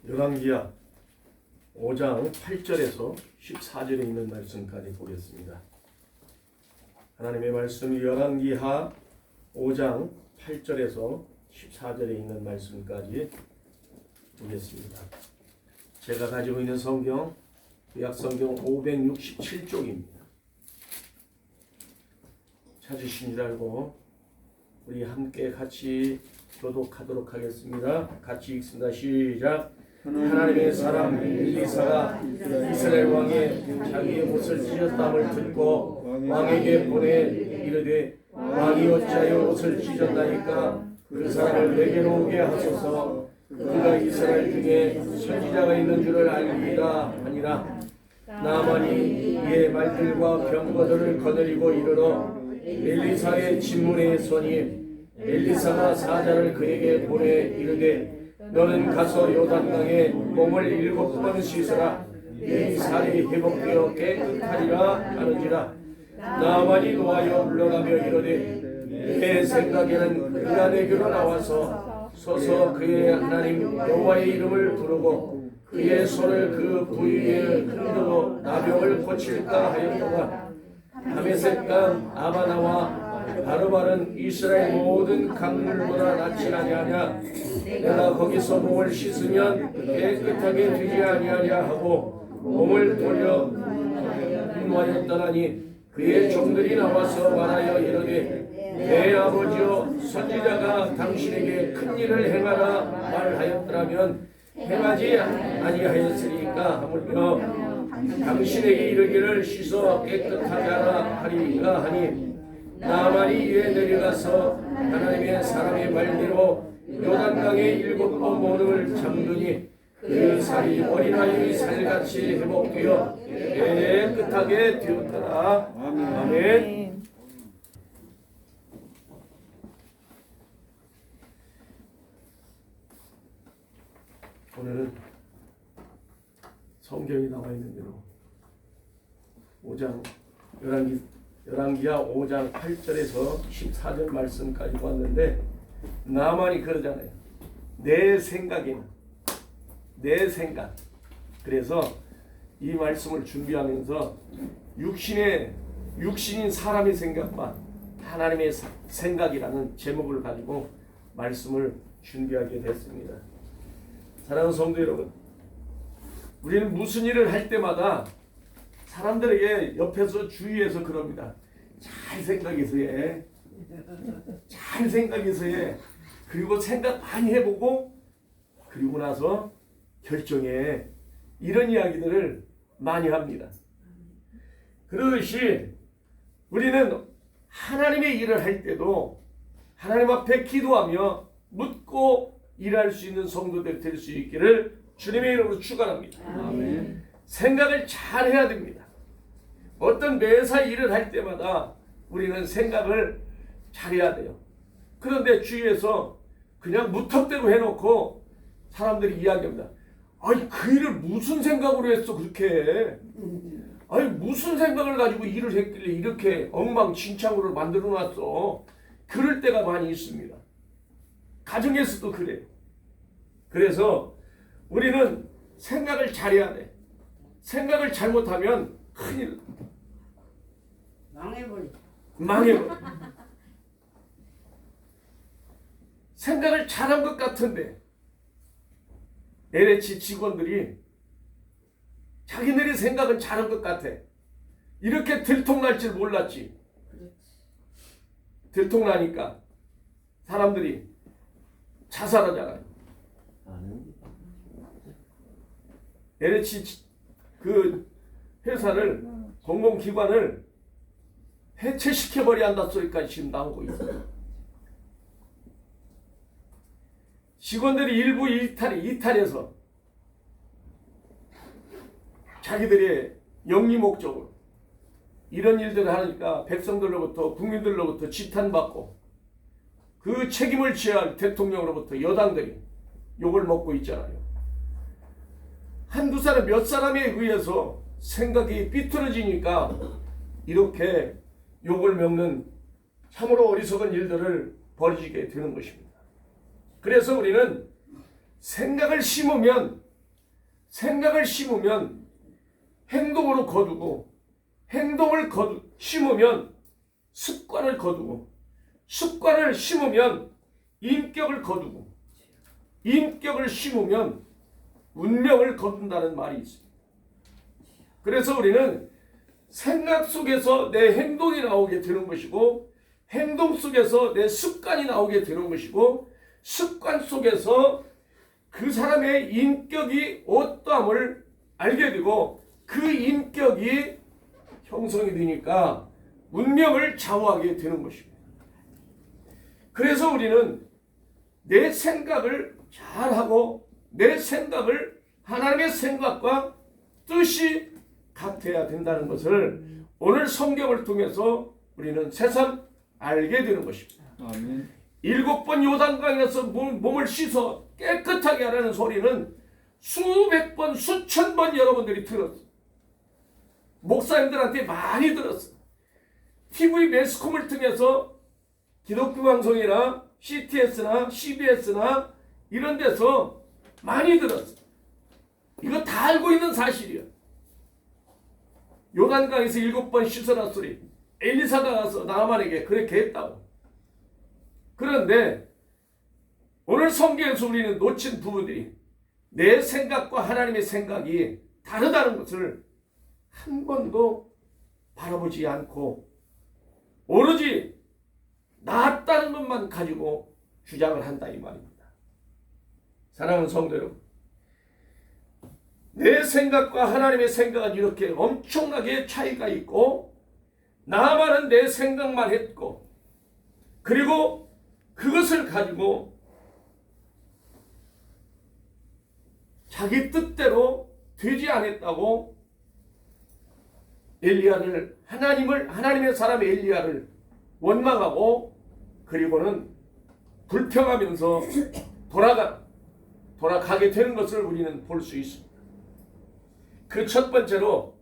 열왕기하 5장 8절에서 14절에 있는 말씀까지 보겠습니다. 하나님의 말씀 열왕기하 5장 8절에서 14절에 있는 말씀까지 보겠습니다. 제가 가지고 있는 성경 구약성경 567쪽입니다. 찾으신 줄 알고 우리 함께 같이 교독하도록 하겠습니다. 같이 읽습니다. 시작. 하나님의 사람 엘리사가 이스라엘 왕의 자기의 옷을 찢었다함을 듣고 왕에게 보내 이르되 왕이 어찌하여 옷을 찢었나이까 그 사람을 내게로 오게 하소서. 그가 이스라엘 중에 선지자가 있는 줄을 알리라 하니라. 나만이 이의 말들과 병거들을 거느리고 이르러 엘리사의 진문에 서니 엘리사가 사자를 그에게 보내 이르되 너는 가서 요단강에 몸을 7번 씻으라. 네 살이 회복되어 깨끗하리라 하는지라. 나만이 노하여 물러가며 이르되 내 생각에는 그가 내게로 나와서 서서 그의 하나님 여호와의 이름을 부르고 그의 손을 그 부위에 흔들어 나병을 고칠까 하였더라. 다메섹강 아바나와 바르바는 이스라엘 모든 강물보다 낫지 아니하냐. 내가 거기서 몸을 씻으면 깨끗하게 되지 아니하냐 하고 몸을 돌려 인하였더라니 그의 종들이 나와서 말하여 이르되 내 아버지여 선지자가 당신에게 큰 일을 행하라 말하였더라면 행하지 아니하였으리까 하물며 당신에게 이르기를 씻어 깨끗하게 하라 하리까 하니 나만이 이에 내려가서 하나님의 사람의 말대로 요단강에 7번 모름을 잠그니 그 살이 어린아이의 살같이 회복되어 깨끗하게 되었더라. 아멘. 오늘은 성경이 나와 있는 대로 5장 열왕기하 5장 8절에서 14절 말씀까지 왔는데 나만이 그러잖아요. 내 생각에는 내 생각. 그래서 이 말씀을 준비하면서 육신인 사람의 생각과 하나님의 생각이라는 제목을 가지고 말씀을 준비하게 됐습니다. 사랑하는 성도 여러분, 우리는 무슨 일을 할 때마다 사람들에게 옆에서 주위에서 그럽니다. 잘 생각해서 해. 잘 생각해서 해. 그리고 생각 많이 해보고 그리고 나서 결정해. 이런 이야기들을 많이 합니다. 그러듯이 우리는 하나님의 일을 할 때도 하나님 앞에 기도하며 묻고 일할 수 있는 성도들 될 수 있기를 주님의 이름으로 축원합니다. 아멘. 생각을 잘 해야 됩니다. 어떤 매사 일을 할 때마다 우리는 생각을 잘해야 돼요. 그런데 주위에서 그냥 무턱대로 해놓고 사람들이 이야기합니다. 아니 그 일을 무슨 생각으로 했어 그렇게. 아니 무슨 생각을 가지고 일을 했길래 이렇게 엉망진창으로 만들어 놨어. 그럴 때가 많이 있습니다. 가정에서도 그래요. 그래서 우리는 생각을 잘해야 돼. 생각을 잘못하면 큰일 망해버려. 생각을 잘한 것 같은데 LH 직원들이 자기네의 생각은 잘한 것 같아. 이렇게 들통날 줄 몰랐지. 들통나니까 사람들이 자살하잖아요. LH 그 회사를 공공기관을 해체시켜버려야 한다 소리까지 지금 나오고 있어요. 직원들이 일부 이탈해서 자기들의 영리 목적으로 이런 일들을 하니까 백성들로부터 국민들로부터 지탄받고 그 책임을 져야 할 대통령으로부터 여당들이 욕을 먹고 있잖아요. 한두 사람 몇 사람에 의해서 생각이 삐뚤어지니까 이렇게 욕을 먹는 참으로 어리석은 일들을 벌이게 되는 것입니다. 그래서 우리는 생각을 심으면 생각을 심으면 행동으로 거두고, 행동을 심으면 습관을 거두고, 습관을 심으면 인격을 거두고, 인격을 심으면 운명을 거둔다는 말이 있습니다. 그래서 우리는 생각 속에서 내 행동이 나오게 되는 것이고, 행동 속에서 내 습관이 나오게 되는 것이고, 습관 속에서 그 사람의 인격이 어떠함을 알게 되고, 그 인격이 형성이 되니까 운명을 좌우하게 되는 것입니다. 그래서 우리는 내 생각을 잘하고, 내 생각을 하나님의 생각과 뜻이 같아야 된다는 것을 오늘 성경을 통해서 우리는 새삼 알게 되는 것입니다. 아멘. 7번 요단강에서 몸을 씻어 깨끗하게 하라는 소리는 수백 번, 수천 번 여러분들이 들었어요. 목사님들한테 많이 들었어요. TV 매스컴을 통해서 기독교 방송이나 CTS나 CBS나 이런 데서 많이 들었어요. 이거 다 알고 있는 사실이야. 요단강에서 7번 씻어라 소리. 엘리사가 가서 나아만에게 그렇게 했다고. 그런데 오늘 성경에서 우리는 놓친 부분들이 내 생각과 하나님의 생각이 다르다는 것을 한 번도 바라보지 않고 오로지 낫다는 것만 가지고 주장을 한다 이 말입니다. 사랑하는 성도 여러분, 내 생각과 하나님의 생각은 이렇게 엄청나게 차이가 있고, 나만은 내 생각만 했고, 그리고 그것을 가지고 자기 뜻대로 되지 않았다고 엘리야를, 하나님의 사람 엘리야를 원망하고, 그리고는 불평하면서 돌아가게 되는 것을 우리는 볼 수 있습니다. 그 첫 번째로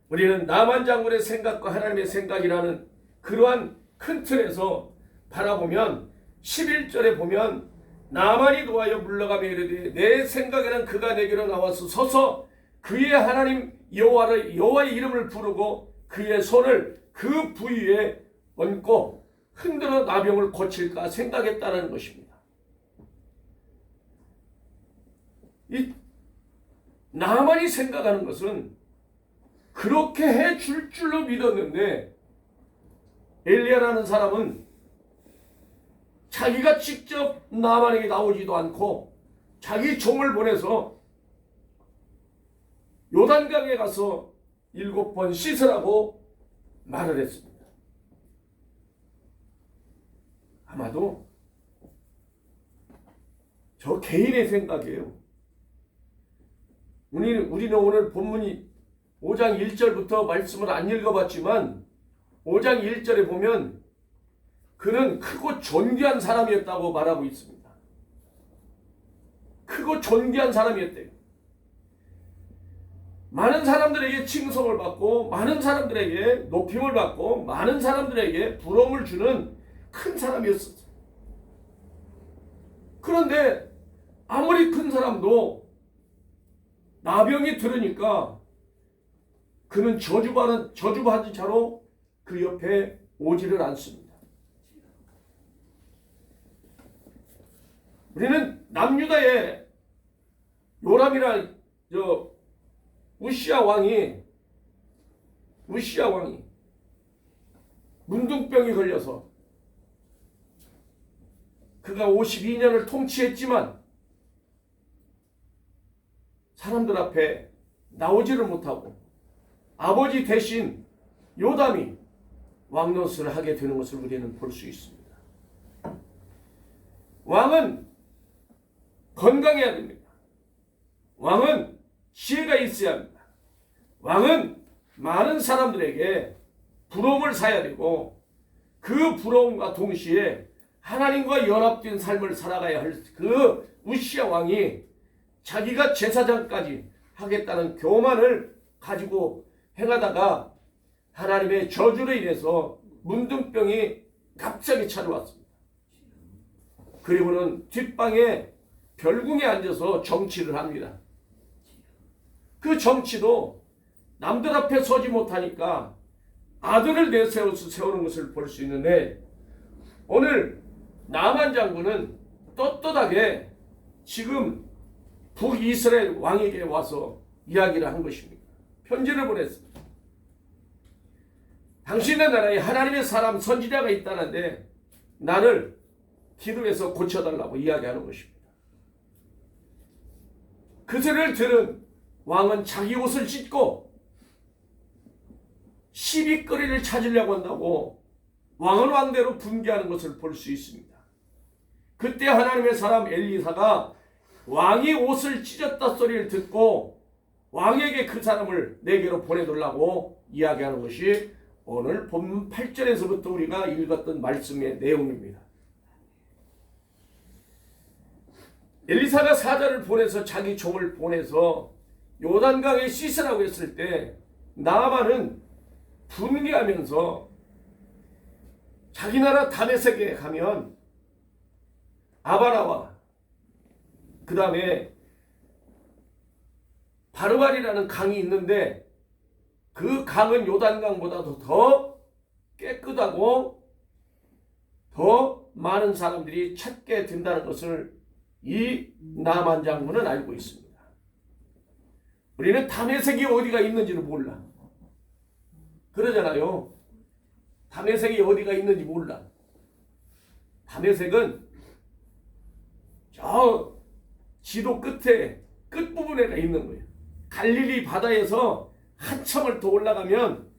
우리는 나만 장군의 생각과 하나님의 생각이라는 그러한 큰 틀에서 바라보면 11절에 보면 나만이 노하여 물러가며 이르되 내 생각에는 그가 내게로 나와서 서서 그의 하나님 여호와의 이름을 부르고 그의 손을 그 부위에 얹고 흔들어 나병을 고칠까 생각했다는 것입니다. 이 나만이 생각하는 것은 그렇게 해줄 줄로 믿었는데, 엘리야라는 사람은 자기가 직접 나만에게 나오지도 않고 자기 종을 보내서 요단강에 가서 7번 씻으라고 말을 했습니다. 아마도 저 개인의 생각이에요. 우리는 오늘 본문이 5장 1절부터 말씀을 안 읽어봤지만 5장 1절에 보면 그는 크고 존귀한 사람이었다고 말하고 있습니다. 크고 존귀한 사람이었대요. 많은 사람들에게 칭송을 받고, 많은 사람들에게 높임을 받고, 많은 사람들에게 부러움을 주는 큰 사람이었어요. 그런데 아무리 큰 사람도 나병이 들으니까 그는 저주받은 자로 그 옆에 오지를 않습니다. 우리는 남유다의 요람이란 우시야 왕이 문둥병이 걸려서 그가 52년을 통치했지만 사람들 앞에 나오지를 못하고 아버지 대신 요담이 왕노릇을 하게 되는 것을 우리는 볼 수 있습니다. 왕은 건강해야 됩니다. 왕은 지혜가 있어야 합니다. 왕은 많은 사람들에게 부러움을 사야 되고, 그 부러움과 동시에 하나님과 연합된 삶을 살아가야 할 그 우시야 왕이 자기가 제사장까지 하겠다는 교만을 가지고 행하다가 하나님의 저주로 인해서 문둥병이 갑자기 찾아왔습니다. 그리고는 뒷방에 별궁에 앉아서 정치를 합니다. 그 정치도 남들 앞에 서지 못하니까 아들을 내세워서 세우는 것을 볼 수 있는데, 오늘 나만 장군은 떳떳하게 지금 북이스라엘 왕에게 와서 이야기를 한 것입니다. 편지를 보냈습니다. 당신의 나라에 하나님의 사람 선지자가 있다는데 나를 기도해서 고쳐달라고 이야기하는 것입니다. 그 소리를 들은 왕은 자기 옷을 찢고 시비거리를 찾으려고 한다고 왕은 왕대로 분개하는 것을 볼 수 있습니다. 그때 하나님의 사람 엘리사가 왕이 옷을 찢었다 소리를 듣고 왕에게 그 사람을 내게로 보내달라고 이야기하는 것이 오늘 본문 8절에서부터 우리가 읽었던 말씀의 내용입니다. 엘리사가 사자를 보내서 자기 종을 보내서 요단강에 씻으라고 했을 때 나아만은 분개하면서 자기 나라 다메섹에 가면 아바나와 그 다음에 바르발이라는 강이 있는데 그 강은 요단강보다도 더 깨끗하고 더 많은 사람들이 찾게 된다는 것을 이 나만 장군은 알고 있습니다. 우리는 다메섹이 어디가 있는지를 몰라. 그러잖아요. 다메섹이 어디가 있는지 몰라. 다메섹은 저 지도 끝에 끝부분에가 있는 거예요. 갈릴리 바다에서 한참을 더 올라가면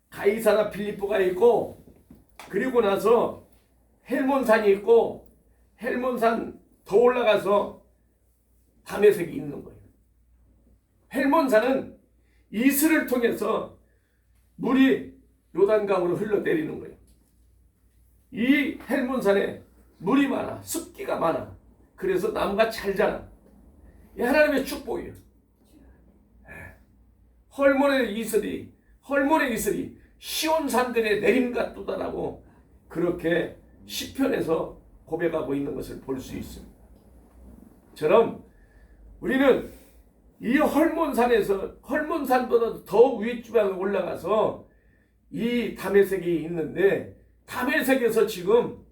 가이사라 빌립보가 있고, 그리고 나서 헬몬산이 있고, 헬몬산 더 올라가서 다메섹이 있는 거예요. 헬몬산은 이슬을 통해서 물이 요단강으로 흘러내리는 거예요. 이 헬몬산에 물이 많아, 습기가 많아. 그래서 나무가 잘 자라. 이 하나님의 축복이에요. 헐몬의 이슬이 시온 산들의 내림과 또다라고 그렇게 시편에서 고백하고 있는 것을 볼 수 있습니다. 처럼 우리는 이 헐몬산보다 더 윗지방에 올라가서 이 다메섹이 있는데, 다메섹에서 지금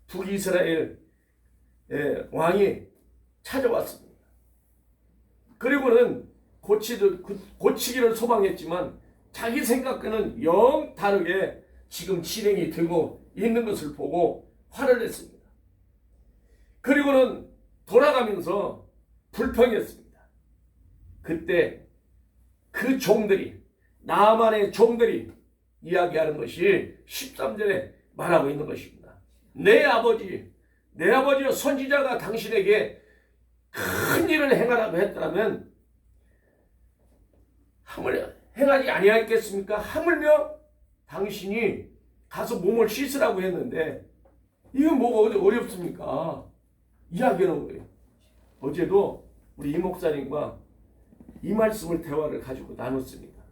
북이스라엘 왕이 찾아왔습니다. 그리고는 고치기를 소망했지만 자기 생각과는 영 다르게 지금 진행이 되고 있는 것을 보고 화를 냈습니다. 그리고는 돌아가면서 불평했습니다. 그때 그 종들이, 나만의 종들이 이야기하는 것이 13절에 말하고 있는 것입니다. 내 아버지여 선지자가 당신에게 큰 일을 행하라고 했더라면 행하지 아니하겠습니까? 하물며 당신이 가서 몸을 씻으라고 했는데 이건 뭐가 어렵습니까? 이야기하는 거예요. 어제도 우리 이 목사님과 이 말씀을 대화를 가지고 나눴습니다.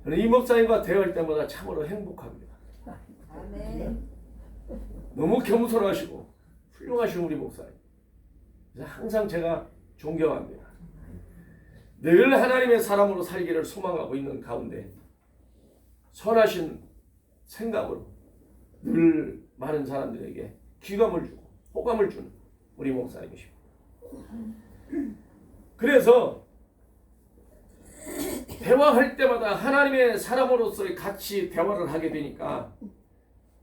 저는 이 목사님과 대화할 때마다 참으로 행복합니다. 아멘. 너무 겸손하시고 훌륭하신 우리 목사님. 그래서 항상 제가 존경합니다. 늘 하나님의 사람으로 살기를 소망하고 있는 가운데 선하신 생각으로 늘 많은 사람들에게 귀감을 주고 호감을 주는 우리 목사님이십니다. 그래서 대화할 때마다 하나님의 사람으로서의 같이 대화를 하게 되니까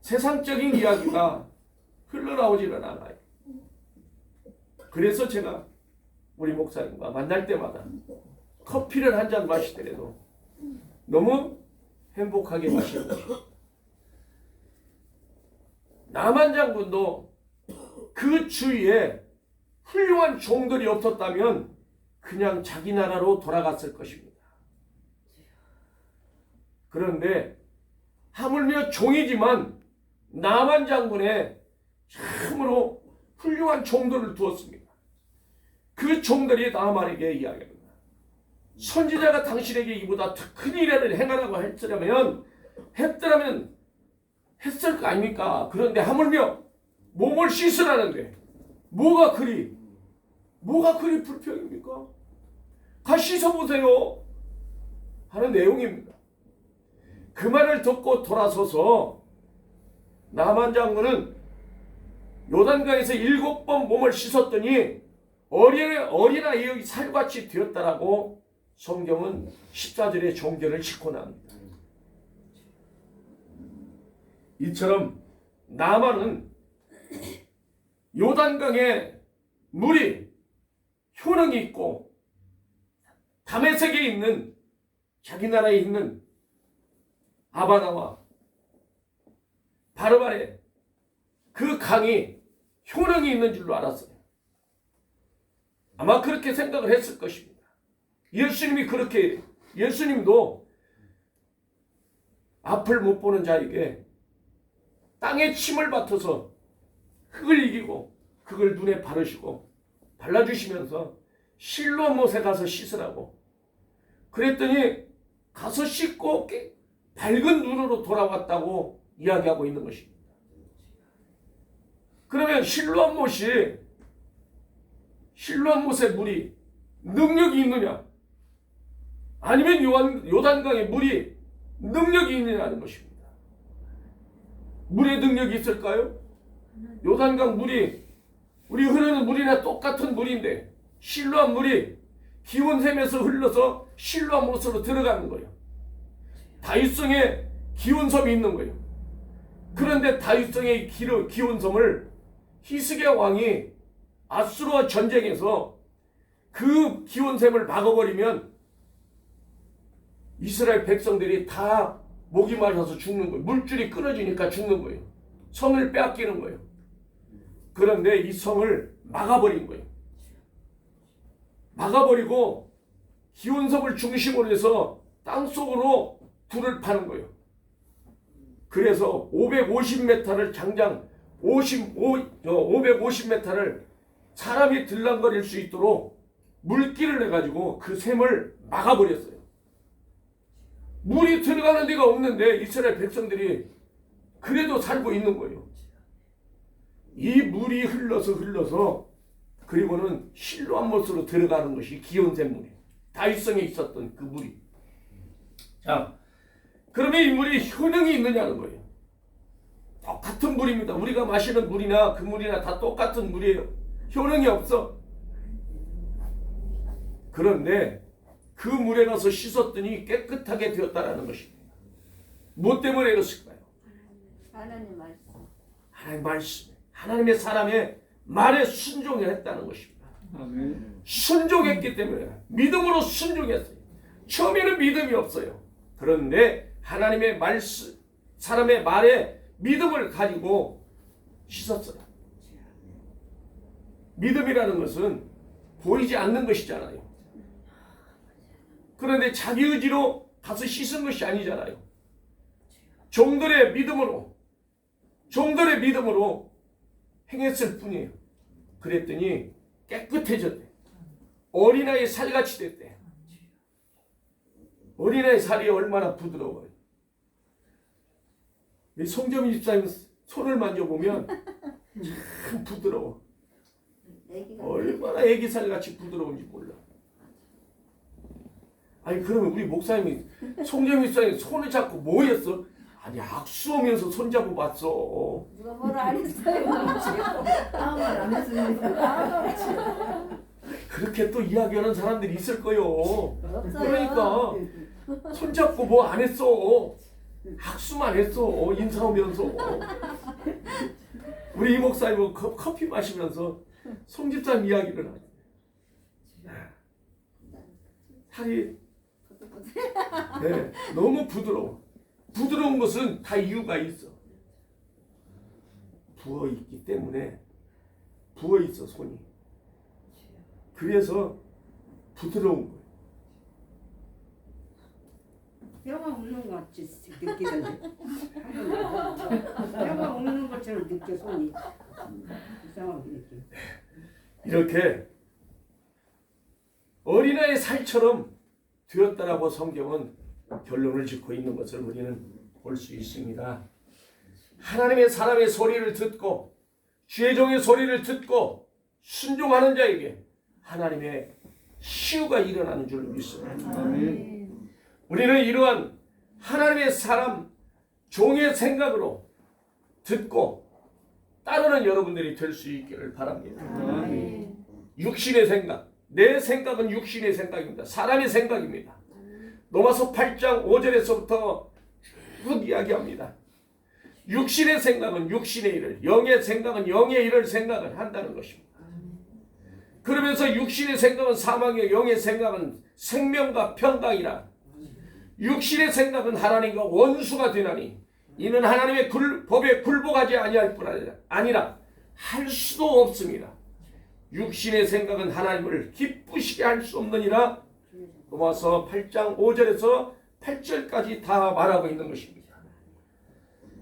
세상적인 이야기가 흘러나오지는 않아요. 그래서 제가 우리 목사님과 만날 때마다 커피를 한 잔 마시더라도 너무 행복하게 마시는 것입니다. 나만 장군도 그 주위에 훌륭한 종들이 없었다면 그냥 자기 나라로 돌아갔을 것입니다. 그런데 하물며 종이지만 나만 장군에 참으로 훌륭한 종들을 두었습니다. 그 종들이 나만에게 이야기합니다. 선지자가 당신에게 이보다 더 큰 일을 행하라고 했더라면 했을 거 아닙니까? 그런데 하물며 몸을 씻으라는데 뭐가 그리 불평입니까? 가 씻어보세요 하는 내용입니다. 그 말을 듣고 돌아서서 나만 장군은 요단강에서 7번 몸을 씻었더니 어린아이의 살같이 되었다라고 성경은 14절의 종결을 짓고 납니다. 이처럼 나만은 요단강에 물이 효능이 있고 다메섹에 있는 자기 나라에 있는 아바나와 바르바레 그 강이 효능이 있는 줄로 알았어요. 아마 그렇게 생각을 했을 것입니다. 예수님도 앞을 못 보는 자에게 땅에 침을 뱉어서 흙을 이기고 그걸 눈에 바르시고 발라주시면서 실로암못에 가서 씻으라고 그랬더니 가서 씻고 밝은 눈으로 돌아왔다고 이야기하고 있는 것입니다. 그러면 실로암못의 물이 능력이 있느냐 아니면 요단강의 물이 능력이 있느냐는 것입니다. 물의 능력이 있을까요? 요단강 물이 우리 흐르는 물이나 똑같은 물인데 실로암 물이 기온샘에서 흘러서 실로암못으로 들어가는 거예요. 다윗성에 기온섬이 있는 거예요. 그런데 다윗성의 기온섬을 히스기야 왕이 아수르와 전쟁에서 그 기온샘을 막아버리면 이스라엘 백성들이 다 목이 마르셔서 죽는 거예요. 물줄이 끊어지니까 죽는 거예요. 성을 빼앗기는 거예요. 그런데 이 성을 막아버린 거예요. 막아버리고 기온섬을 중심으로 해서 땅속으로 불을 파는 거예요. 그래서 550m를 장장 550m를 사람이 들락거릴 수 있도록 물길을 내가지고 그 샘을 막아버렸어요. 물이 들어가는 데가 없는데 이스라엘 백성들이 그래도 살고 있는 거예요. 이 물이 흘러서 그리고는 실로암못으로 들어가는 것이 기온샘 물이에요. 다윗성에 있었던 그 물이. 자, 그러면 이 물이 효능이 있느냐는 거예요. 똑같은 물입니다. 우리가 마시는 물이나 그 물이나 다 똑같은 물이에요. 효능이 없어. 그런데 그 물에 가서 씻었더니 깨끗하게 되었다라는 것입니다. 무엇 때문에 그랬을까요? 하나님 말씀. 하나님 말씀. 하나님의 사람의 말에 순종했다는 것입니다. 아멘. 순종했기 때문에 믿음으로 순종했어요. 처음에는 믿음이 없어요. 그런데 하나님의 말씀, 사람의 말에 믿음을 가지고 씻었어요. 믿음이라는 것은 보이지 않는 것이잖아요. 그런데 자기 의지로 가서 씻은 것이 아니잖아요. 종들의 믿음으로 행했을 뿐이에요. 그랬더니 깨끗해졌대. 어린아이 살같이 됐대. 어린아이 살이 얼마나 부드러워요. 이 송정희 집사님 손을 만져보면 참 부드러워. 얼마나 애기 살같이 부드러운지 몰라. 아니 그러면 우리 목사님이 송정희 집사님 손을 잡고 뭐 했어? 아니 악수하면서 손잡고 봤어. 누가 뭐라 안 했어요? 아무 말 안 했어요. 그렇게 또 이야기하는 사람들이 있을 거요. 없어요. 그러니까 손잡고 뭐 안 했어. 악수만 했어. 인사하면서. 우리 이 목사님은 커피 마시면서 송집사님 이야기를 하죠. 살이 너무 부드러워. 부드러운 것은 다 이유가 있어. 부어있기 때문에 부어있어 손이. 그래서 부드러운 거예요. 뼈가 없는 것 같이 느끼던데. 뼈가 없는 것처럼 느껴 손이. 이상하게 느껴. 이렇게 어린아이 살처럼 되었다라고 성경은 결론을 짓고 있는 것을 우리는 볼 수 있습니다. 하나님의 사람의 소리를 듣고 주의 종의 소리를 듣고 순종하는 자에게 하나님의 치유가 일어나는 줄 믿습니다. 우리는 이러한 하나님의 사람 종의 생각으로 듣고 따르는 여러분들이 될 수 있기를 바랍니다. 육신의 생각, 내 생각은 육신의 생각입니다. 사람의 생각입니다. 로마서 8장 5절에서부터 쭉 이야기합니다. 육신의 생각은 육신의 일을, 영의 생각은 영의 일을 생각을 한다는 것입니다. 그러면서 육신의 생각은 사망이요 영의 생각은 생명과 평강이라. 육신의 생각은 하나님과 원수가 되나니 이는 하나님의 법에 굴복하지 아니할 뿐 아니라 할 수도 없습니다. 육신의 생각은 하나님을 기쁘시게 할 수 없느니라. 로마서 8장 5절에서 8절까지 다 말하고 있는 것입니다.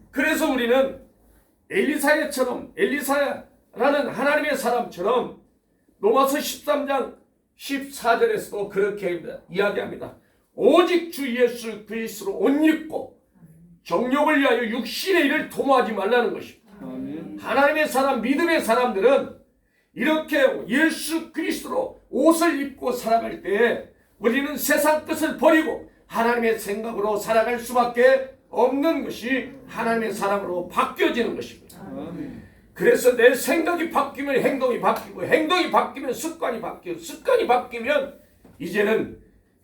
그래서 우리는 엘리사야라는 하나님의 사람처럼 로마서 13장 14절에서도 그렇게 이야기합니다. 오직 주 예수 그리스도로 옷 입고 정욕을 위하여 육신의 일을 도모하지 말라는 것입니다. 하나님의 사람, 믿음의 사람들은 이렇게 예수 그리스도로 옷을 입고 살아갈 때 우리는 세상 뜻을 버리고 하나님의 생각으로 살아갈 수밖에 없는 것이 하나님의 사람으로 바뀌어지는 것입니다. 그래서 내 생각이 바뀌면 행동이 바뀌고 행동이 바뀌면 습관이 바뀌고 습관이 바뀌면 이제는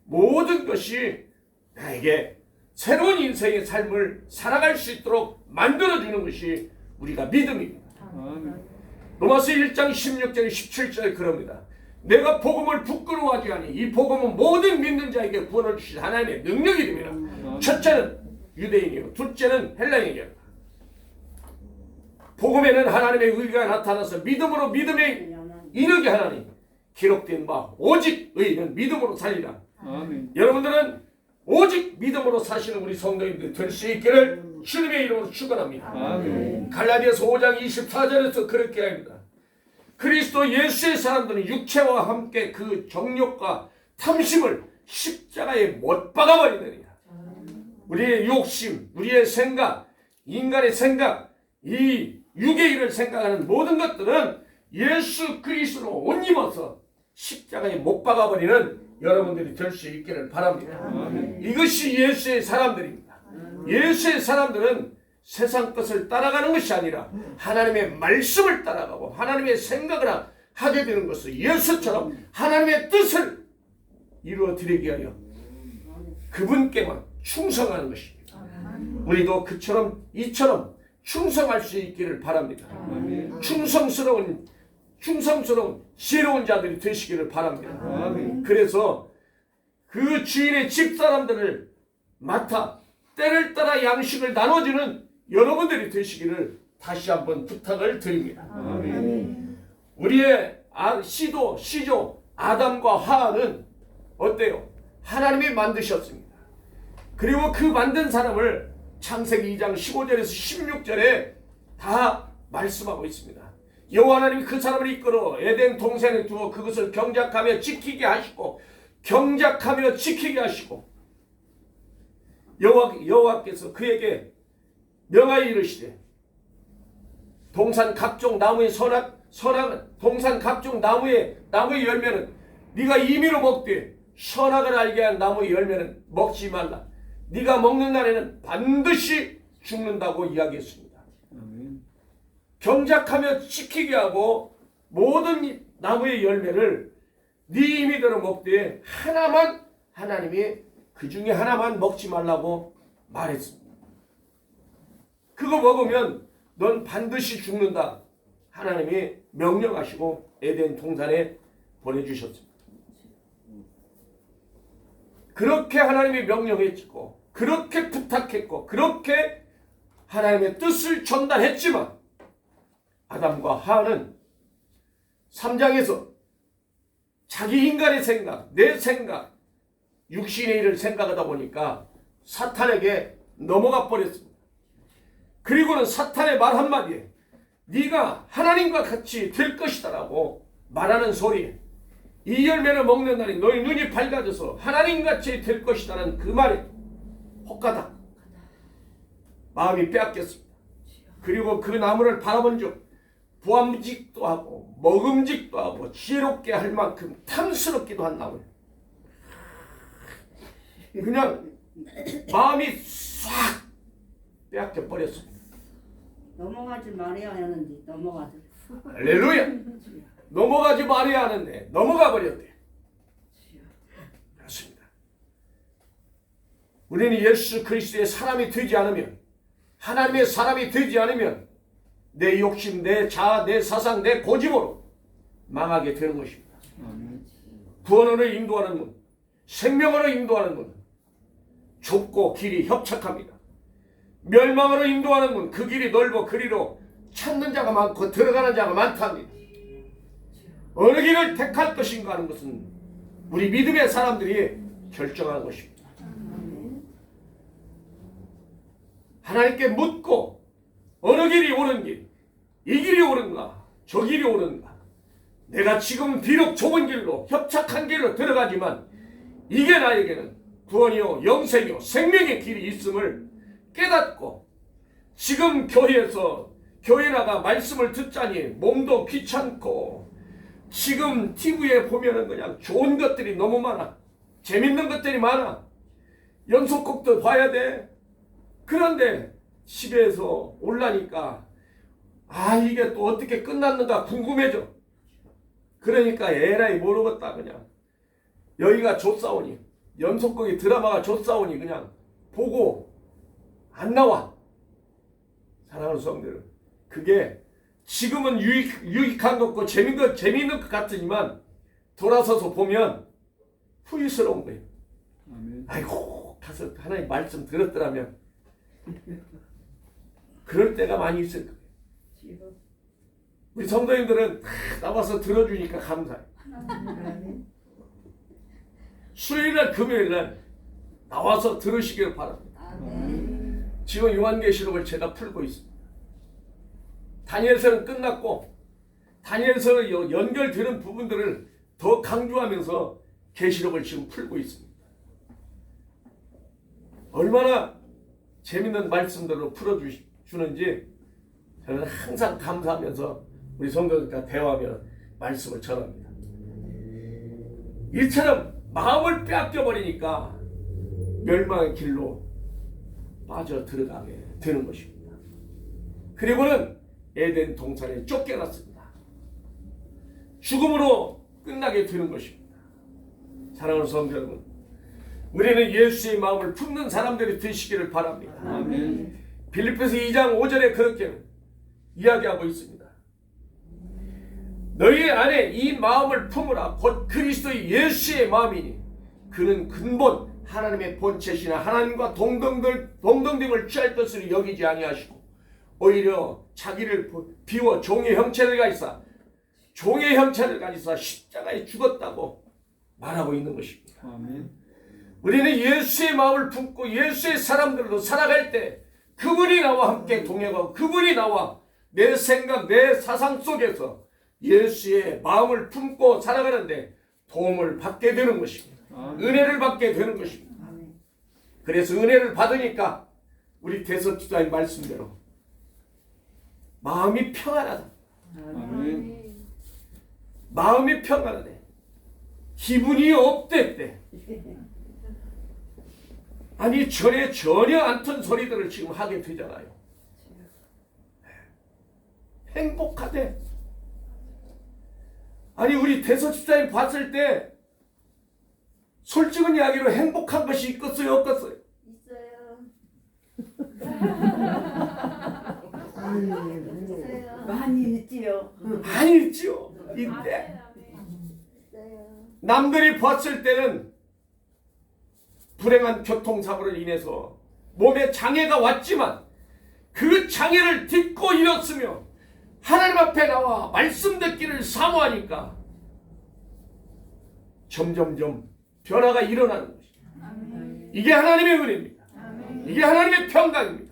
모든 것이 나에게 새로운 인생의 삶을 살아갈 수 있도록 만들어주는 것이 우리가 믿음입니다. 로마서 1장 16절 17절에 그럽니다. 내가 복음을 부끄러워하지 아니 이 복음은 모든 믿는 자에게 구원을 주신 하나님의 능력이 됩니다. 첫째는 유대인이요 둘째는 헬라인이요. 복음에는 하나님의 의가 나타나서 믿음으로 믿음에 이르게 하나니 기록된 바 오직 의인은 믿음으로 살리라. 여러분들은 오직 믿음으로 사시는 우리 성도님들 될 수 있기를 주님의 이름으로 축원합니다. 갈라디아서 5장 24절에서 그렇게 합니다. 그리스도 예수의 사람들은 육체와 함께 그 정욕과 탐심을 십자가에 못 박아버리느니라. 우리의 욕심, 우리의 생각, 인간의 생각, 이 육의 일을 생각하는 모든 것들은 예수 그리스도로 옷 입어서 십자가에 못 박아버리는 여러분들이 될 수 있기를 바랍니다. 이것이 예수의 사람들입니다. 예수의 사람들은 세상 것을 따라가는 것이 아니라 하나님의 말씀을 따라가고 하나님의 생각을 하게 되는 것은 예수처럼 하나님의 뜻을 이루어 드리기 위하여 그분께만 충성하는 것입니다. 우리도 이처럼 충성할 수 있기를 바랍니다. 충성스러운 지혜로운 자들이 되시기를 바랍니다. 그래서 그 주인의 집사람들을 맡아 때를 따라 양식을 나눠주는 여러분들이 되시기를 다시 한번 부탁을 드립니다. 우리의 시조 아담과 하와는 어때요? 하나님이 만드셨습니다. 그리고 그 만든 사람을 창세기 2장 15절에서 16절에 다 말씀하고 있습니다. 여호와 하나님이 그 사람을 이끌어 에덴 동산에 두어 그것을 경작하며 지키게 하시고 여호와께서 그에게 명하여 이르시되 동산 각종 나무의 선악은 동산 각종 나무의 열매는 네가 임의로 먹되 선악을 알게 한 나무의 열매는 먹지 말라. 네가 먹는 날에는 반드시 죽는다고 이야기했습니다. 경작하며 지키게 하고 모든 나무의 열매를 네 임의대로 먹되 하나님이 그 중에 하나만 먹지 말라고 말했습니다. 그거 먹으면 넌 반드시 죽는다. 하나님이 명령하시고 에덴 동산에 보내주셨습니다. 그렇게 하나님이 명령했고 그렇게 부탁했고 그렇게 하나님의 뜻을 전달했지만 아담과 하와는 3장에서 자기 인간의 생각, 내 생각, 육신의 일을 생각하다 보니까 사탄에게 넘어가 버렸습니다. 그리고는 사탄의 말 한마디에 네가 하나님과 같이 될 것이다 라고 말하는 소리에 이 열매를 먹는 날에 너희 눈이 밝아져서 하나님같이 될 것이다라는 그 말에 혹가닥 마음이 빼앗겼습니다. 그리고 그 나무를 바라본 즉 보암직도 하고 먹음직도 하고 지혜롭게 할 만큼 탐스럽기도 한 나무예요. 그냥 마음이 싹 빼앗겨 버렸습니다. 넘어가지 말아야 하는데 넘어가지. 할렐루야. 넘어가지 말아야 하는데 넘어가 버렸대. 그렇습니다. 우리는 예수 그리스도의 사람이 되지 않으면, 하나님의 사람이 되지 않으면 내 욕심, 내 자아, 내 사상, 내 고집으로 망하게 되는 것입니다. 구원으로 인도하는 문, 생명으로 인도하는 문 좁고 길이 협착합니다. 멸망으로 인도하는 문, 그 길이 넓어 그리로 찾는 자가 많고 들어가는 자가 많답니다. 어느 길을 택할 것인가 하는 것은 우리 믿음의 사람들이 결정하는 것입니다. 하나님께 묻고 어느 길이 옳은 길, 이 길이 옳은가, 저 길이 옳은가. 내가 지금 비록 좁은 길로, 협착한 길로 들어가지만 이게 나에게는 구원이요 영생이요 생명의 길이 있음을 깨닫고, 지금 교회 나가 말씀을 듣자니 몸도 귀찮고, 지금 TV에 보면은 그냥 좋은 것들이 너무 많아, 재밌는 것들이 많아, 연속곡도 봐야 돼. 그런데 집에서 올라니까 이게 또 어떻게 끝났는가 궁금해져. 그러니까 에라이 모르겠다. 그냥 여기가 좋사오니, 연속곡이 드라마가 좋사오니 그냥 보고 안 나와. 사랑하는 성도들, 그게 지금은 유익한 것 같고 재미있는 것 같으지만 돌아서서 보면 후회스러운 거예요. 아이고, 가서 하나님 말씀 들었더라면. 그럴 때가 많이 있을 거예요. 우리 성도님들은 나와서 들어주니까 감사해요. 수요일날 금요일날 나와서 들으시길 바랍니다. 지금 요한계시록을 제가 풀고 있습니다. 다니엘서는 끝났고, 다니엘서 연결되는 부분들을 더 강조하면서 계시록을 지금 풀고 있습니다. 얼마나 재밌는 말씀들로 풀어주는지 저는 항상 감사하면서 우리 성도들과 대화하며 말씀을 전합니다. 이처럼 마음을 빼앗겨 버리니까 멸망의 길로 빠져 들어가게 되는 것입니다. 그리고는 에덴 동산에 쫓겨났습니다. 죽음으로 끝나게 되는 것입니다. 사랑하는 성도 여러분, 우리는 예수의 마음을 품는 사람들이 되시기를 바랍니다. 아멘. 빌립보서 2장 5절에 그렇게 이야기하고 있습니다. 너희 안에 이 마음을 품으라. 곧 그리스도의 예수의 마음이니 그는 근본 하나님의 본체시나 하나님과 동등됨을 취할 것으로 여기지 아니하시고 오히려 자기를 비워 종의 형체를 가지사 십자가에 죽었다고 말하고 있는 것입니다. 아멘. 우리는 예수의 마음을 품고 예수의 사람들로 살아갈 때 그분이 나와 함께 동행하고 그분이 나와 내 생각, 내 사상 속에서 예수의 마음을 품고 살아가는데 도움을 받게 되는 것입니다. 은혜를 받게 되는 것입니다. 그래서 은혜를 받으니까 우리 대서기도의 말씀대로 마음이 평안하다. 아멘. 마음이 평안하대. 기분이 업됐대. 아니 전에 전혀 안 튼 소리들을 지금 하게 되잖아요. 행복하대. 아니 우리 대서집사님 봤을 때 솔직한 이야기로 행복한 것이 있겠어요, 없겠어요? 있어요. 많이 있지요. 많이 있지요. 이때 남들이 봤을 때는 불행한 교통사고로 인해서 몸에 장애가 왔지만 그 장애를 딛고 일었으며 하나님 앞에 나와 말씀 듣기를 사모하니까 점점점 변화가 일어나는 것입니다. 이게 하나님의 은혜입니다. 이게 하나님의 평강입니다.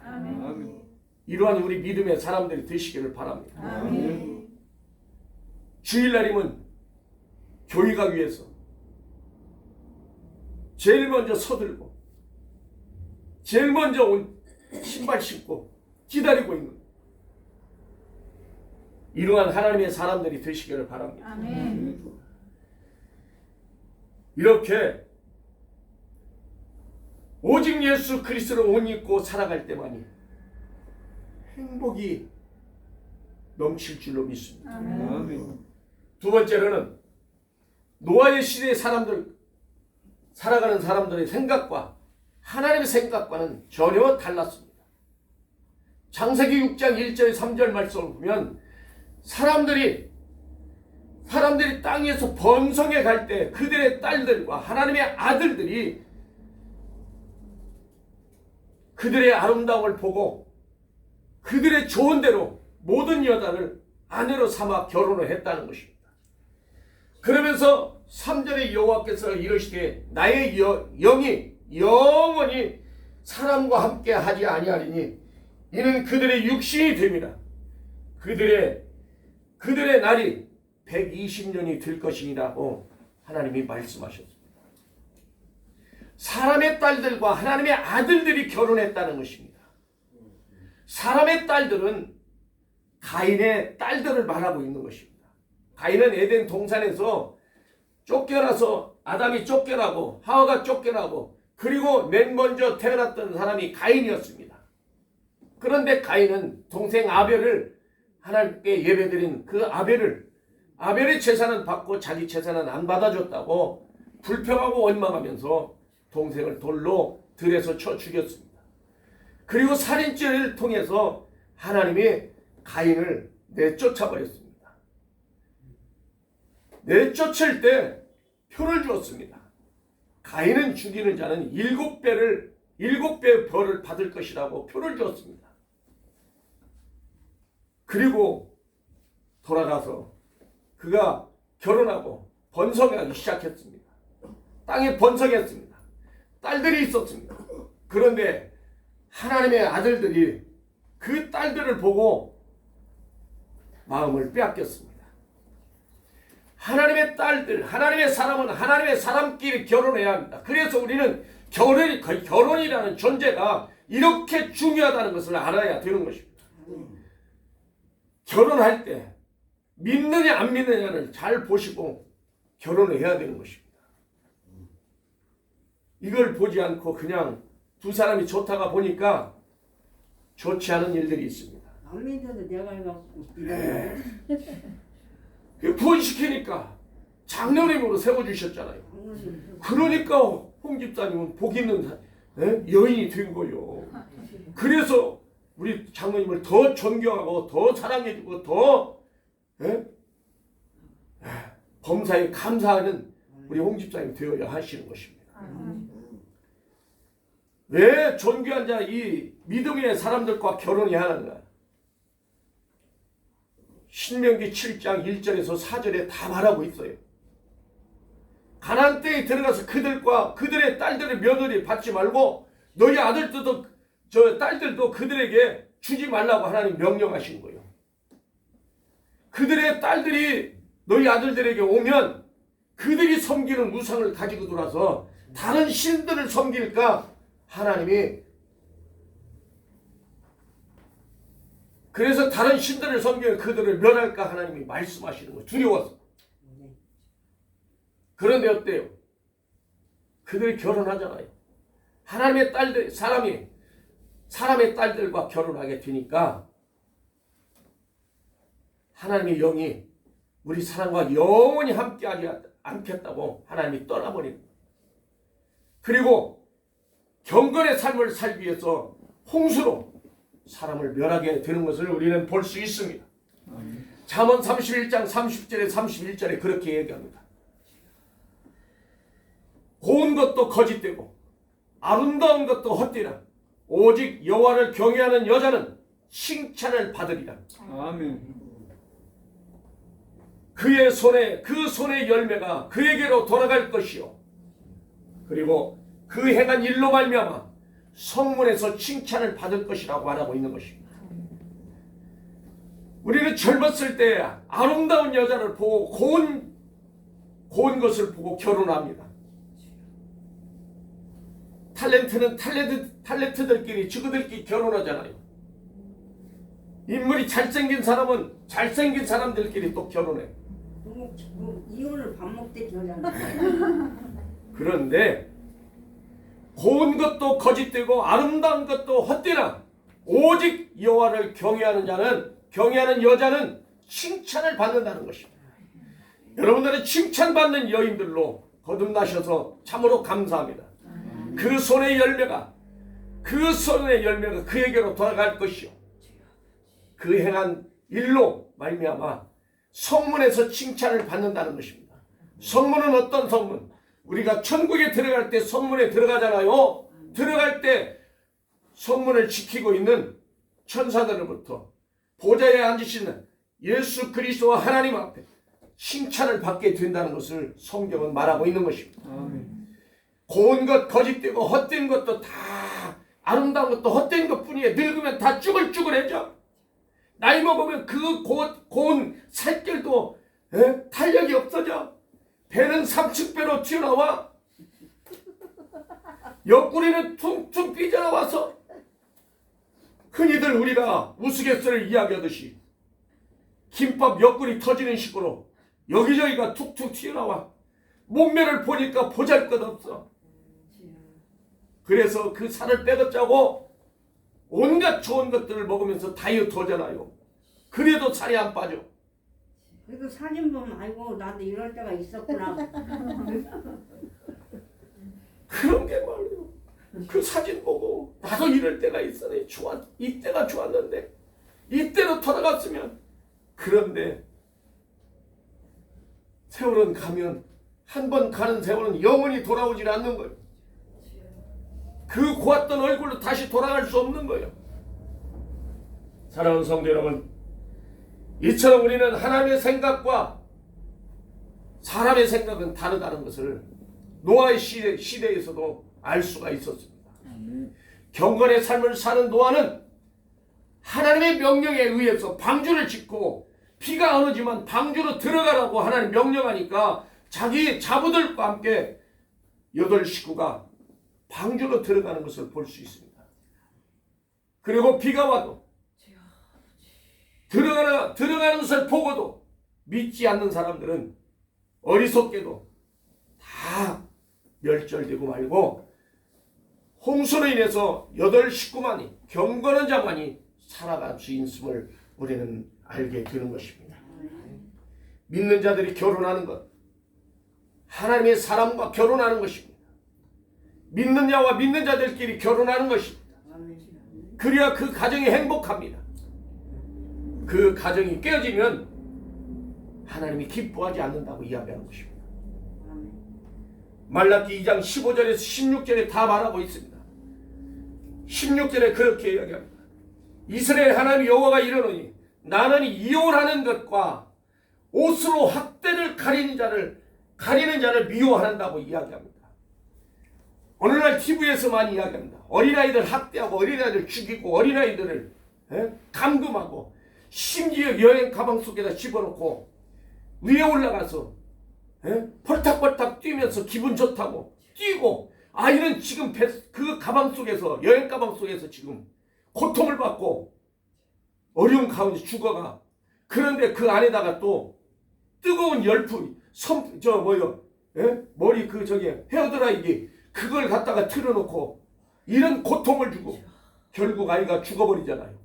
이러한 우리 믿음의 사람들이 되시기를 바랍니다. 주일날이면 교회 가기 위해서 제일 먼저 서들고 제일 먼저 온 신발 신고 기다리고 있는 이러한 하나님의 사람들이 되시기를 바랍니다. 아멘. 이렇게 오직 예수 그리스도를 옷 입고 살아갈 때만이 행복이 넘칠 줄로 믿습니다. 아멘. 두 번째로는 노아의 시대의 사람들, 살아가는 사람들의 생각과 하나님의 생각과는 전혀 달랐습니다. 창세기 6장 1절 3절 말씀을 보면 사람들이 땅에서 번성해 갈 때 그들의 딸들과 하나님의 아들들이 그들의 아름다움을 보고 그들의 좋은 대로 모든 여자를 아내로 삼아 결혼을 했다는 것입니다. 그러면서 3절에 여호와께서 이르시되 나의 영이 영원히 사람과 함께 하지 아니하리니 이는 그들의 육신이 됨이라. 그들의 날이 120년이 될 것이니라고 하나님이 말씀하셨습니다. 사람의 딸들과 하나님의 아들들이 결혼했다는 것입니다. 사람의 딸들은 가인의 딸들을 말하고 있는 것입니다. 가인은 에덴 동산에서 쫓겨나서 아담이 쫓겨나고 하와가 쫓겨나고 그리고 맨 먼저 태어났던 사람이 가인이었습니다. 그런데 가인은 동생 아벨을 하나님께 예배드린 그 아벨의 제사는 받고 자기 제사는 안 받아줬다고 불평하고 원망하면서 동생을 돌로 들에서 쳐 죽였습니다. 그리고 살인죄를 통해서 하나님이 가인을 내쫓아버렸습니다. 내쫓을 때 표를 주었습니다. 가인은 죽이는 자는 7배의 벌을 받을 것이라고 표를 주었습니다. 그리고 돌아가서 그가 결혼하고 번성하기 시작했습니다. 땅에 번성했습니다. 딸들이 있었습니다. 그런데 하나님의 아들들이 그 딸들을 보고 마음을 빼앗겼습니다. 하나님의 딸들, 하나님의 사람은 하나님의 사람끼리 결혼해야 합니다. 그래서 우리는 결혼이라는 존재가 이렇게 중요하다는 것을 알아야 되는 것입니다. 결혼할 때 믿느냐 안 믿느냐를 잘 보시고 결혼을 해야 되는 것입니다. 이걸 보지 않고 그냥 두 사람이 좋다가 보니까 좋지 않은 일들이 있습니다. 안 믿어도 내가 해갖고 구원시키니까 장로님으로 세워주셨잖아요. 그러니까 홍 집사님은 복 있는 여인이 된 거예요. 그래서 우리 장로님을 더 존경하고 더 사랑해주고 더 범사에 감사하는 우리 홍 집사님이 되어야 하시는 것입니다. 왜 존귀한 자 이 믿음의 사람들과 결혼해야 하는가? 신명기 7장 1절에서 4절에 다 말하고 있어요. 가나안 땅에 들어가서 그들과 그들의 딸들의 며느리 받지 말고 너희 아들들도 딸들도 그들에게 주지 말라고 하나님 명령하신 거예요. 그들의 딸들이 너희 아들들에게 오면 그들이 섬기는 우상을 가지고 돌아서 다른 신들을 섬길까 하나님이 그래서 다른 신들을 섬기는 그들을 멸할까 하나님이 말씀하시는 거예요. 두려워서. 그런데 어때요? 그들이 결혼하잖아요. 하나님의 딸들, 사람의 딸들과 결혼하게 되니까 하나님의 영이 우리 사람과 영원히 함께하지 않겠다고 하나님이 떠나버리는 거예요. 그리고 경건의 삶을 살기 위해서 홍수로 사람을 멸하게 되는 것을 우리는 볼 수 있습니다. 잠언 31장 30절에 31절에 그렇게 얘기합니다. 고운 것도 거짓되고 아름다운 것도 헛되라. 오직 여호와를 경외하는 여자는 칭찬을 받으리라. 아멘. 그 손의 열매가 그에게로 돌아갈 것이요. 그리고 그 행한 일로 말미암아 성문에서 칭찬을 받을 것이라고 말하고 있는 것입니다. 우리는 젊었을 때 아름다운 여자를 보고 고운 것을 보고 결혼합니다. 탤런트들끼리 지그들끼리 결혼하잖아요. 인물이 잘생긴 사람은 잘생긴 사람들끼리 또 결혼해. 이혼을 밥 먹때 결혼한다. 그런데 고운 것도 거짓되고 아름다운 것도 헛되나 오직 여호와를 경외하는 여자는 칭찬을 받는다는 것입니다. 여러분들은 칭찬받는 여인들로 거듭나셔서 참으로 감사합니다. 그 손의 열매가 그에게로 돌아갈 것이요 그 행한 일로 말미암아 성문에서 칭찬을 받는다는 것입니다. 성문은 어떤 성문? 우리가 천국에 들어갈 때 성문에 들어가잖아요. 들어갈 때 성문을 지키고 있는 천사들로부터 보좌에 앉으시는 예수 그리스도와 하나님 앞에 칭찬을 받게 된다는 것을 성경은 말하고 있는 것입니다. 고운 것, 거짓되고 헛된 것도 다 아름다운 것도 헛된 것뿐이에요. 늙으면 다 쭈글쭈글해져. 나이 먹으면 그 고운 살결도 탄력이 없어져. 배는 삼층배로 튀어나와. 옆구리는 퉁퉁 삐져나와서 흔히들 우리가 우스갯소리를 이야기하듯이 김밥 옆구리 터지는 식으로 여기저기가 툭툭 튀어나와. 몸매를 보니까 보잘것없어. 그래서 그 살을 빼겠자고 온갖 좋은 것들을 먹으면서 다이어트 하잖아요. 그래도 살이 안 빠져. 그래도 사진 보면 아이고 나도 이럴 때가 있었구나. 그런 게 말이에요. 그 사진 보고 나도 이럴 때가 있었네. 이때가 좋았는데 이때로 돌아갔으면. 그런데 세월은 가면 한 번 가는 세월은 영원히 돌아오질 않는 거예요. 그 고왔던 얼굴로 다시 돌아갈 수 없는 거예요. 사랑하는 성도 여러분, 이처럼 우리는 하나님의 생각과 사람의 생각은 다르다는 것을 노아의 시대에서도 알 수가 있었습니다. 경건의 삶을 사는 노아는 하나님의 명령에 의해서 방주를 짓고 비가 안 오지만 방주로 들어가라고 하나님 명령하니까 자기 자부들과 함께 8 식구가 방주로 들어가는 것을 볼 수 있습니다. 그리고 비가 와도 들어가는 것을 보고도 믿지 않는 사람들은 어리석게도 다 멸절되고 말고 홍수로 인해서 8 식구만이 경건한 자만이 살아갈 수 있음을 우리는 알게 되는 것입니다. 믿는 자들이 결혼하는 것, 하나님의 사람과 결혼하는 것입니다. 믿는 자와 믿는 자들끼리 결혼하는 것입니다. 그래야 그 가정이 행복합니다. 그 가정이 깨어지면 하나님이 기뻐하지 않는다고 이야기하는 것입니다. 말라기 2장 15절에서 16절에 다 말하고 있습니다. 16절에 그렇게 이야기합니다. 이스라엘 하나님 여호와가 이르노니 나는 이혼하는 것과 옷으로 학대를 가리는 자를 미워한다고 이야기합니다. 오늘날 TV에서 많이 이야기합니다. 어린아이들 학대하고 어린아이들 죽이고 어린아이들을 감금하고 심지어 여행 가방 속에다 집어넣고 위에 올라가서 펄딱펄딱 뛰면서 기분 좋다고 뛰고 아이는 지금 그 가방 속에서 여행 가방 속에서 지금 고통을 받고 어려운 가운데 죽어가. 그런데 그 안에다가 또 뜨거운 열풍 머리 헤어드라이기 그걸 갖다가 틀어놓고 이런 고통을 주고 결국 아이가 죽어버리잖아요.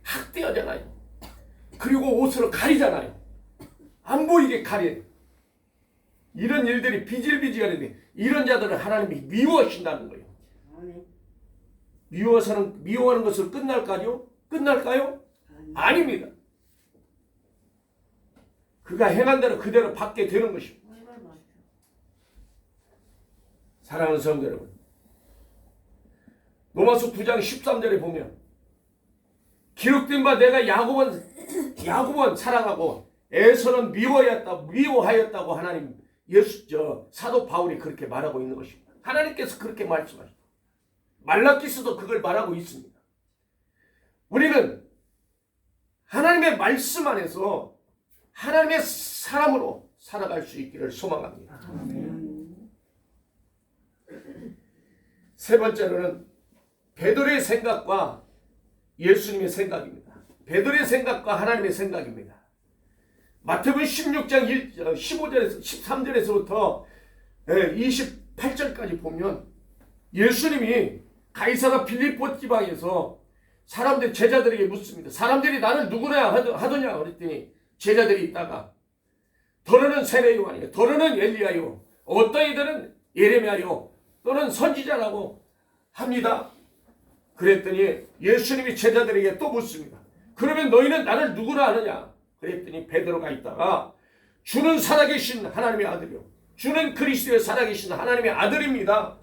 학대하잖아요. 그리고 옷으로 가리잖아요. 안 보이게 가려. 이런 일들이 비질비질하는데 이런 자들을 하나님이 미워하신다는 거예요. 미워하는 것으로 끝날까요? 아닙니다. 그가 행한 대로 그대로 받게 되는 것입니다. 사랑하는 성도 여러분, 로마서 9장 13절에 보면 기록된 바 내가 야곱은 사랑하고 에서는 미워하였다고 하나님 사도 바울이 그렇게 말하고 있는 것입니다. 하나님께서 그렇게 말씀하십니다. 말라기서도 그걸 말하고 있습니다. 우리는 하나님의 말씀 안에서 하나님의 사람으로 살아갈 수 있기를 소망합니다. 세 번째로는 베드로의 생각과 예수님의 생각입니다. 베드로의 생각과 하나님의 생각입니다. 마태복음 16장 15절에서 13절에서부터 28절까지 보면 예수님이 가이사라 빌립보 지방에서 사람들 제자들에게 묻습니다. 사람들이 나를 누구냐 하더냐 그랬더니 제자들이 있다가 더러는 세례 요한이요, 더러는 엘리야요, 어떤 이들은 예레미야요, 또는 선지자라고 합니다. 그랬더니 예수님이 제자들에게 또 묻습니다. 그러면 너희는 나를 누구라 하느냐? 그랬더니 베드로가 있다가 주는 살아계신 하나님의 아들이요, 주는 그리스도의 살아계신 하나님의 아들입니다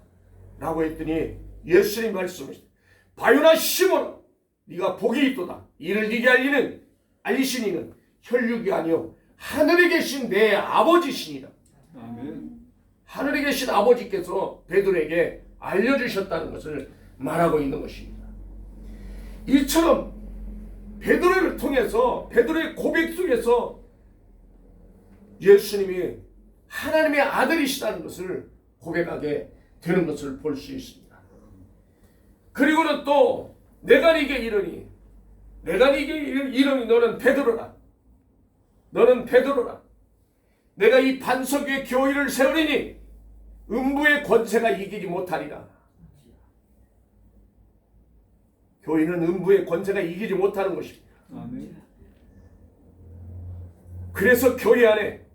라고 했더니 예수님 말씀하시다. 바요나 시몬아, 네가 복이 있도다. 이를 네게 알리신 이는 혈육이 아니요 하늘에 계신 내 아버지시니라. 아멘. 하늘에 계신 아버지께서 베드로에게 알려주셨다는 것을 말하고 있는 것입니다. 이처럼 베드로를 통해서, 베드로의 고백 속에서 예수님이 하나님의 아들이시다는 것을 고백하게 되는 것을 볼 수 있습니다. 그리고는 또 내가 네게 이르니, 내가 네게 이르니 너는 베드로라. 너는 베드로라. 내가 이 반석 위에 교회를 세우리니 음부의 권세가 이기지 못하리라. 교회는 음부의 권세가 이기지 못하는 것입니다. 아멘. 그래서 교회 안에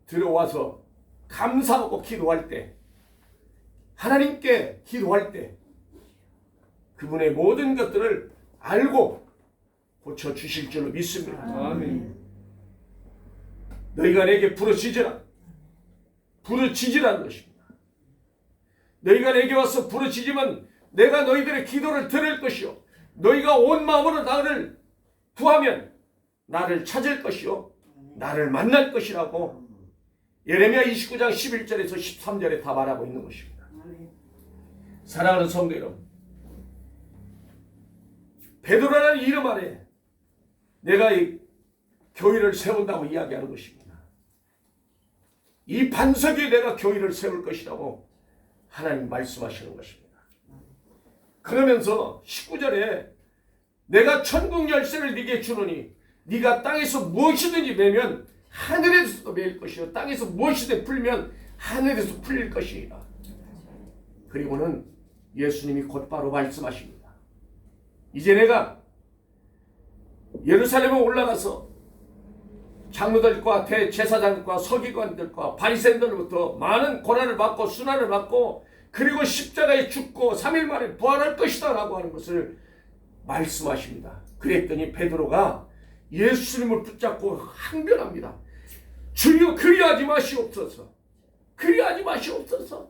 들어와서 감사하고 기도할 때, 하나님께 기도할 때 그분의 모든 것들을 알고 고쳐주실 줄로 믿습니다. 아멘. 너희가 내게 부르짖으라. 부르짖으라는 것입니다. 너희가 내게 와서 부르짖으면 내가 너희들의 기도를 들을 것이요, 너희가 온 마음으로 나를 구하면 나를 찾을 것이요 나를 만날 것이라고 예레미야 29장 11절에서 13절에 다 말하고 있는 것입니다. 사랑하는 성도 여러분, 베드로라는 이름 아래 내가 이 교회를 세운다고 이야기하는 것입니다. 이 반석 위에 내가 교회를 세울 것이라고 하나님 말씀하시는 것입니다. 그러면서 19절에 내가 천국 열쇠를 네게 주노니 네가 땅에서 무엇이든지 매면 하늘에서도 매일 것이요 땅에서 무엇이든지 풀면 하늘에서 풀릴 것이니라. 그리고는 예수님이 곧바로 말씀하십니다. 이제 내가 예루살렘에 올라가서 장로들과 대제사장과 서기관들과 바리새인들로부터 많은 고난을 받고 순환을 받고 그리고 십자가에 죽고 3일 만에 부활할 것이다 라고 하는 것을 말씀하십니다. 그랬더니 베드로가 예수님을 붙잡고 항변합니다. 주여 그리하지 마시옵소서. 그리하지 마시옵소서.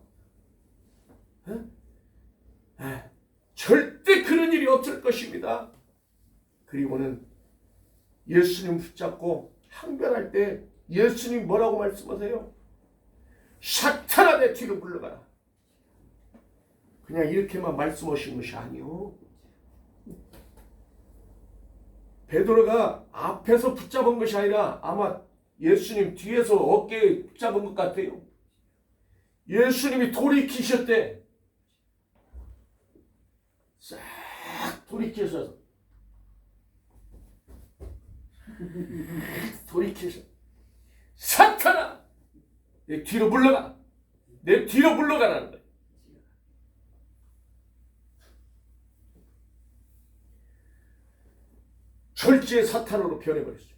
절대 그런 일이 없을 것입니다. 그리고는 예수님 붙잡고 항변할 때 예수님 뭐라고 말씀하세요? 사탄아 내 뒤로 물러가라. 그냥 이렇게만 말씀하신 것이 아니요, 베드로가 앞에서 붙잡은 것이 아니라 아마 예수님 뒤에서 어깨에 붙잡은 것 같아요. 예수님이 돌이키셨대. 싹 돌이키셔서 사탄아 내 뒤로 물러가. 내 뒤로 물러가라는 거예요. 절제의 사탄으로 변해버렸어요.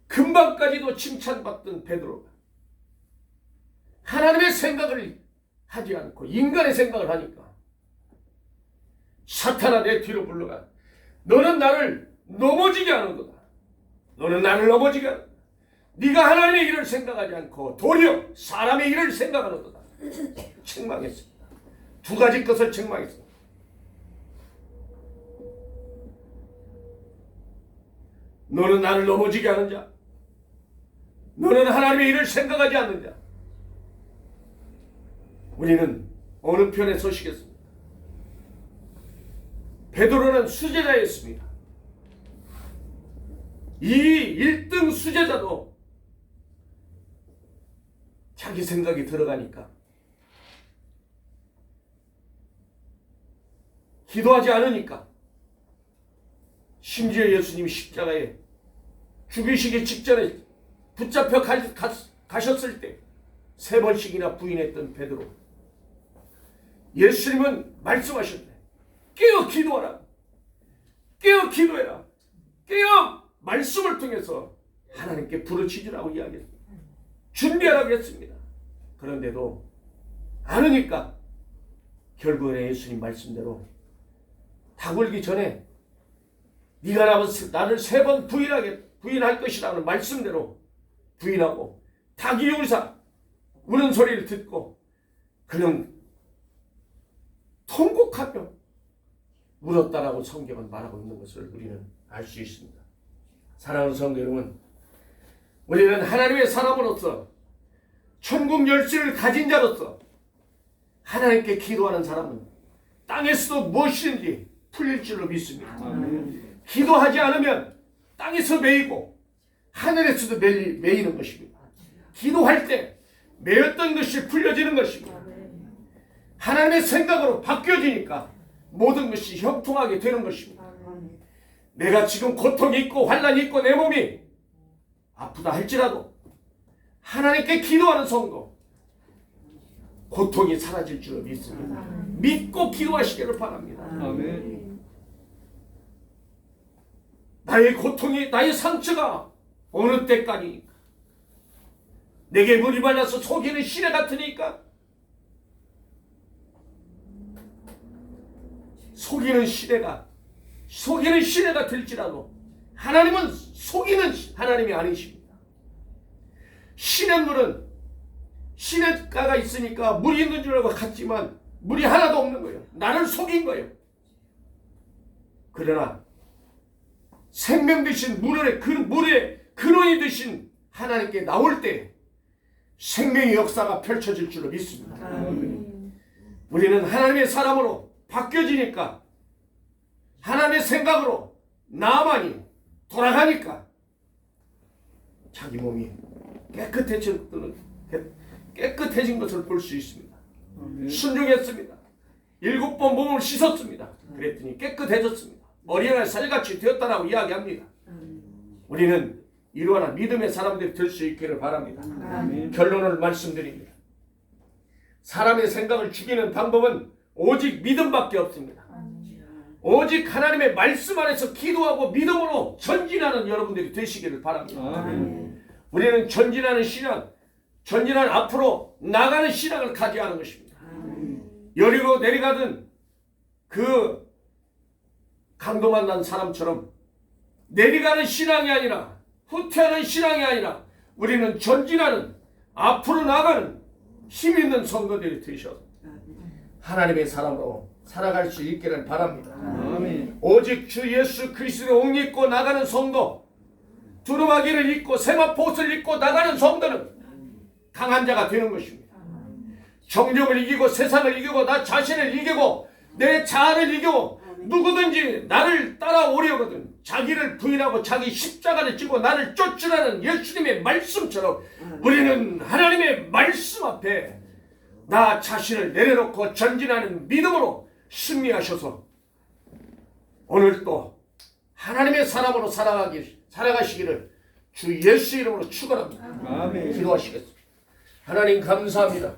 금방까지도 칭찬받던 베드로가 하나님의 생각을 하지 않고 인간의 생각을 하니까 사탄아 내 뒤로 물러가. 너는 나를 넘어지게 하는 거다. 너는 나를 넘어지게 하는 거다. 네가 하나님의 일을 생각하지 않고 도리어 사람의 일을 생각하는 거다. 책망했습니다. 두 가지 것을 책망했습니다. 너는 나를 넘어지게 하는 자, 너는 하나님의 일을 생각하지 않는 자. 우리는 어느 편에 서시겠습니까? 베드로는 수제자였습니다. 이 1등 수제자도 자기 생각이 들어가니까 기도하지 않으니까 심지어 예수님이 십자가에 죽이시기 직전에 붙잡혀 가셨을 때 3번씩이나 부인했던 베드로, 예수님은 말씀하셨네. 깨어 기도하라. 깨어 기도해라. 깨어 말씀을 통해서 하나님께 부르짖으라고 이야기했습니다. 준비하라고 했습니다. 그런데도 않으니까 결국에 예수님 말씀대로 닭 울기 전에 네가 나를 3번 부인할 것이라는 말씀대로 부인하고 닭이 우는 소리를 듣고 그냥 통곡하며 울었다라고 성경은 말하고 있는 것을 우리는 알 수 있습니다. 사랑하는 성도 여러분, 우리는 하나님의 사람으로서 천국 열쇠를 가진 자로서 하나님께 기도하는 사람은 땅에서도 무엇이든지 풀릴 줄로 믿습니다. 기도하지 않으면 땅에서 매이고 하늘에서도 매이는 것입니다. 기도할 때 매였던 것이 풀려지는 것입니다. 하나님의 생각으로 바뀌어지니까 모든 것이 형통하게 되는 것입니다. 내가 지금 고통이 있고 환난이 있고 내 몸이 아프다 할지라도 하나님께 기도하는 성도 고통이 사라질 줄 믿습니다. 믿고 기도하시기를 바랍니다. 아멘. 나의 고통이, 나의 상처가 어느 때까지니까? 내게 물이 발라서 속이는 시내 같으니까? 속이는 시내가 될지라도 하나님은 속이는 하나님이 아니십니다. 시냇물은 시냇가가 있으니까 물이 있는 줄 알고 갔지만 물이 하나도 없는 거예요. 나를 속인 거예요. 그러나 생명 되신 물의 근원이 되신 하나님께 나올 때 생명의 역사가 펼쳐질 줄로 믿습니다. 우리는 하나님의 사람으로 바뀌어지니까 하나님의 생각으로 나만이 돌아가니까 자기 몸이 깨끗해진 것을 볼 수 있습니다. 순종했습니다. 7번 몸을 씻었습니다. 그랬더니 깨끗해졌습니다. 어린아이 살같이 되었다라고 이야기합니다. 우리는 이러한 믿음의 사람들이 될 수 있기를 바랍니다. 결론을 말씀드립니다. 사람의 생각을 죽이는 방법은 오직 믿음밖에 없습니다. 오직 하나님의 말씀 안에서 기도하고 믿음으로 전진하는 여러분들이 되시기를 바랍니다. 우리는 전진하는 신앙, 전진하는 앞으로 나가는 신앙을 가져야 하는 것입니다. 여리고 내려가던 그 강도 만난 사람처럼 내려가는 신앙이 아니라 후퇴하는 신앙이 아니라 우리는 전진하는 앞으로 나가는 힘 있는 성도들이 되셔서 하나님의 사람으로 살아갈 수 있기를 바랍니다. 아멘. 오직 주 예수 그리스도를 옥 입고 나가는 성도, 두루마기를 입고 세마포옷을 입고 나가는 성도는 강한 자가 되는 것입니다. 정욕을 이기고 세상을 이기고 나 자신을 이기고 내 자아를 이기고 누구든지 나를 따라오려거든 자기를 부인하고 자기 십자가를 지고 나를 쫓으라는 예수님의 말씀처럼 우리는 하나님의 말씀 앞에 나 자신을 내려놓고 전진하는 믿음으로 승리하셔서 오늘도 하나님의 사람으로 살아가시기를 주 예수 이름으로 축원합니다. 아멘. 기도하시겠습니다. 하나님 감사합니다.